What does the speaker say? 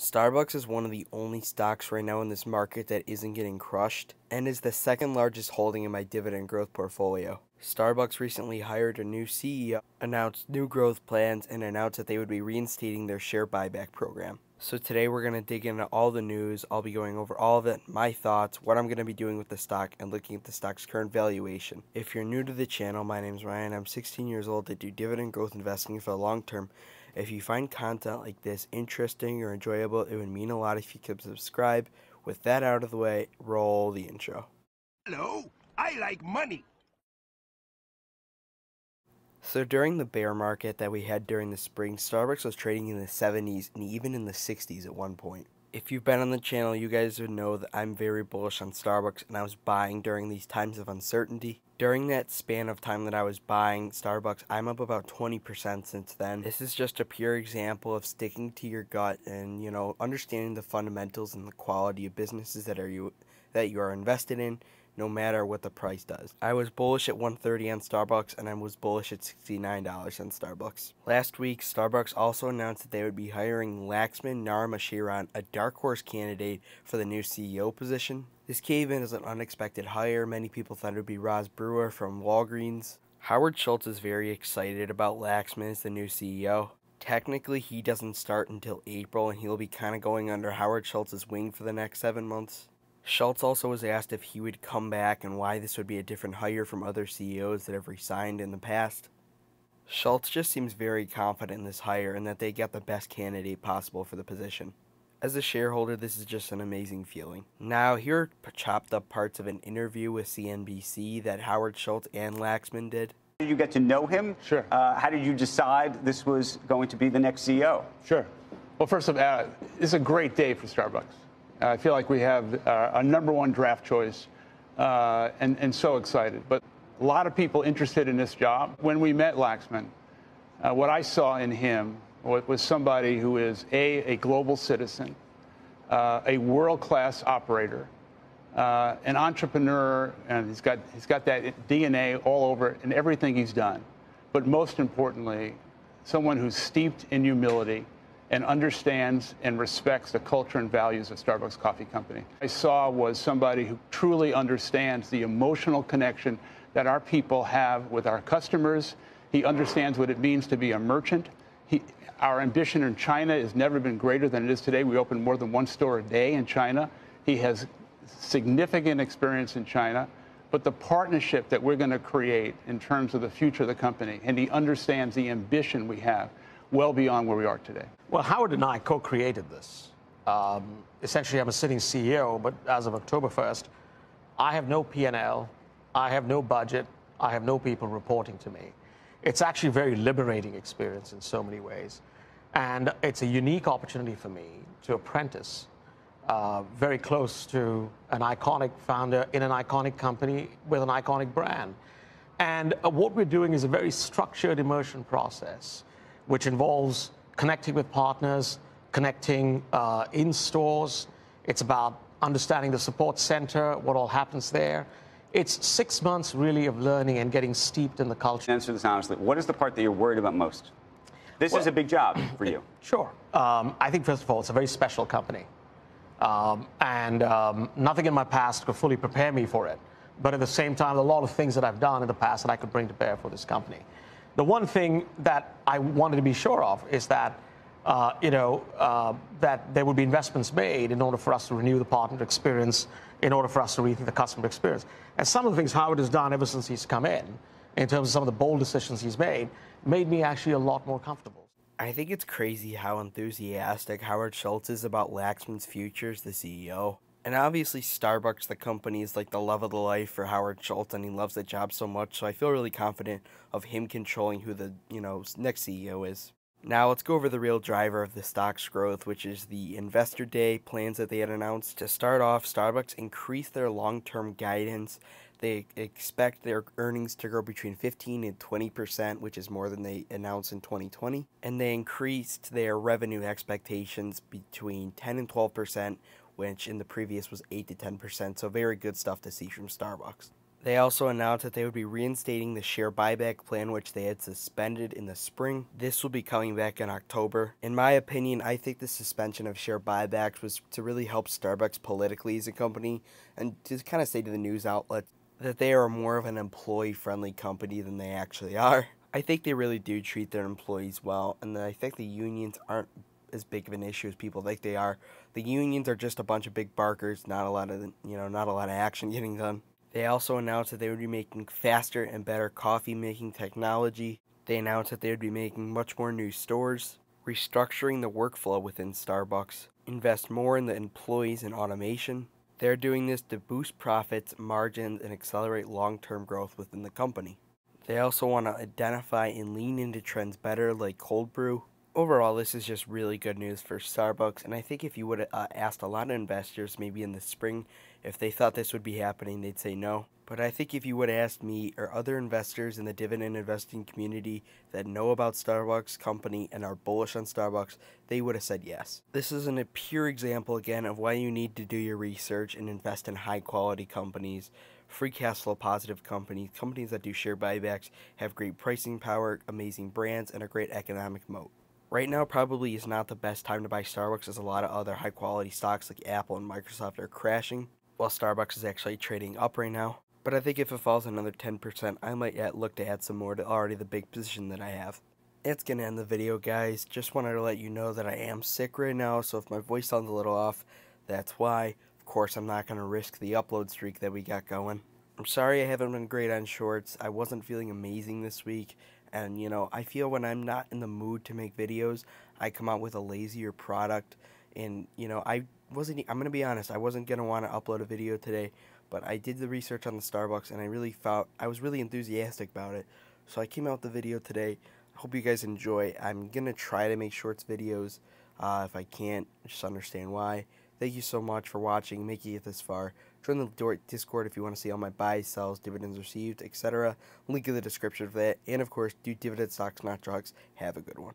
Starbucks is one of the only stocks right now in this market that isn't getting crushed and is the second largest holding in my dividend growth portfolio. Starbucks recently hired a new CEO, announced new growth plans, and announced that they would be reinstating their share buyback program. So today we're going to dig into all the news. I'll be going over all of it, my thoughts, what I'm going to be doing with the stock, and looking at the stock's current valuation. If you're new to the channel, my name's Ryan. I'm 16 years old. I do dividend growth investing for the long term. If you find content like this interesting or enjoyable, it would mean a lot if you could subscribe. With that out of the way, roll the intro. Hello, I like money. So during the bear market that we had during the spring, Starbucks was trading in the 70s and even in the 60s at one point. If you've been on the channel, you guys would know that I'm very bullish on Starbucks, and I was buying during these times of uncertainty. During that span of time that I was buying Starbucks, I'm up about 20% since then. This is just a pure example of sticking to your gut and, understanding the fundamentals and the quality of businesses that you are invested in, no matter what the price does. I was bullish at $130 on Starbucks, and I was bullish at $69 on Starbucks. Last week, Starbucks also announced that they would be hiring Laxman Naramashiran, a dark horse candidate for the new CEO position. This came in as an unexpected hire. Many people thought it would be Roz Brewer from Walgreens. Howard Schultz is very excited about Laxman as the new CEO. Technically, he doesn't start until April, and he'll be kind of going under Howard Schultz's wing for the next 7 months. Schultz also was asked if he would come back and why this would be a different hire from other CEOs that have resigned in the past. Schultz just seems very confident in this hire and that they got the best candidate possible for the position. As a shareholder, this is just an amazing feeling. Now, here are chopped up parts of an interview with CNBC that Howard Schultz and Laxman did. Did you get to know him? Sure. How did you decide this was going to be the next CEO? Sure. Well, first of all, it's a great day for Starbucks. I feel like we have a #1 draft choice and so excited. But a lot of people interested in this job. When we met Laxman, what I saw in him was somebody who is a global citizen, a world-class operator, an entrepreneur, and he's got that DNA all over in everything he's done. But most importantly, someone who's steeped in humility and understands and respects the culture and values of Starbucks Coffee Company. I saw was somebody who truly understands the emotional connection that our people have with our customers. He understands what it means to be a merchant. Our ambition in China has never been greater than it is today. We open more than 1 store a day in China. He has significant experience in China, but the partnership that we're going to create in terms of the future of the company, and he understands the ambition we have well beyond where we are today. Well, Howard and I co-created this. Essentially, I'm a sitting CEO, but as of October 1st, I have no P&L, I have no budget, I have no people reporting to me. It's actually a very liberating experience in so many ways. And it's a unique opportunity for me to apprentice very close to an iconic founder in an iconic company with an iconic brand. And what we're doing is a very structured immersion process, which involves connecting with partners, connecting in stores. It's about understanding the support center, what all happens there. It's 6 months really of learning and getting steeped in the culture. Answer this honestly. What is the part that you're worried about most? This is a big job for you. Sure. I think, first of all, it's a very special company. Nothing in my past could fully prepare me for it. But at the same time, a lot of things that I've done in the past that I could bring to bear for this company. The one thing that I wanted to be sure of is that, that there would be investments made in order for us to renew the partner experience, in order for us to rethink the customer experience. And some of the things Howard has done ever since he's come in terms of some of the bold decisions he's made me actually a lot more comfortable. I think it's crazy how enthusiastic Howard Schultz is about Laxman's future as the CEO. And obviously Starbucks, the company, is like the love of the life for Howard Schultz, and he loves the job so much, so I feel really confident of him controlling who the, next CEO is. Now let's go over the real driver of the stock's growth, which is the Investor Day plans that they had announced. To start off, Starbucks increased their long-term guidance. They expect their earnings to grow between 15 and 20%, which is more than they announced in 2020. And they increased their revenue expectations between 10 and 12%, which in the previous was 8 to 10%, so very good stuff to see from Starbucks. They also announced that they would be reinstating the share buyback plan, which they had suspended in the spring. This will be coming back in October. In my opinion, I think the suspension of share buybacks was to really help Starbucks politically as a company and to kind of say to the news outlet that they are more of an employee-friendly company than they actually are. I think they really do treat their employees well, and I think the unions aren't as big of an issue as people think they are. The unions are just a bunch of big barkers, not a lot of action getting done. They also announced that they would be making faster and better coffee making technology. They announced that they would be making much more new stores, restructuring the workflow within Starbucks, invest more in the employees and automation. They're doing this to boost profits, margins, and accelerate long-term growth within the company. They also want to identify and lean into trends better like cold brew. Overall, this is just really good news for Starbucks, and I think if you would have asked a lot of investors maybe in the spring if they thought this would be happening, they'd say no. But I think if you would have asked me or other investors in the dividend investing community that know about Starbucks company and are bullish on Starbucks, they would have said yes. This is a pure example again of why you need to do your research and invest in high quality companies, free cash flow positive companies, companies that do share buybacks, have great pricing power, amazing brands, and a great economic moat. Right now probably is not the best time to buy Starbucks, as a lot of other high quality stocks like Apple and Microsoft are crashing, while Starbucks is actually trading up right now. But I think if it falls another 10%, I might look to add some more to already the big position that I have. It's going to end the video, guys. Just wanted to let you know that I am sick right now, so if my voice sounds a little off, that's why. Of course, I'm not going to risk the upload streak that we got going. I'm sorry I haven't been great on shorts. I wasn't feeling amazing this week. And, I feel when I'm not in the mood to make videos, I come out with a lazier product. And, I'm going to be honest, I wasn't going to want to upload a video today, but I did the research on the Starbucks, and I was really enthusiastic about it. So I came out with the video today. I hope you guys enjoy. I'm going to try to make shorts videos. If I can't, just understand why. Thank you so much for watching, making it this far. Join the Discord if you want to see all my buys, sells, dividends received, etc. Link in the description for that. And of course, do dividend stocks, not drugs. Have a good one.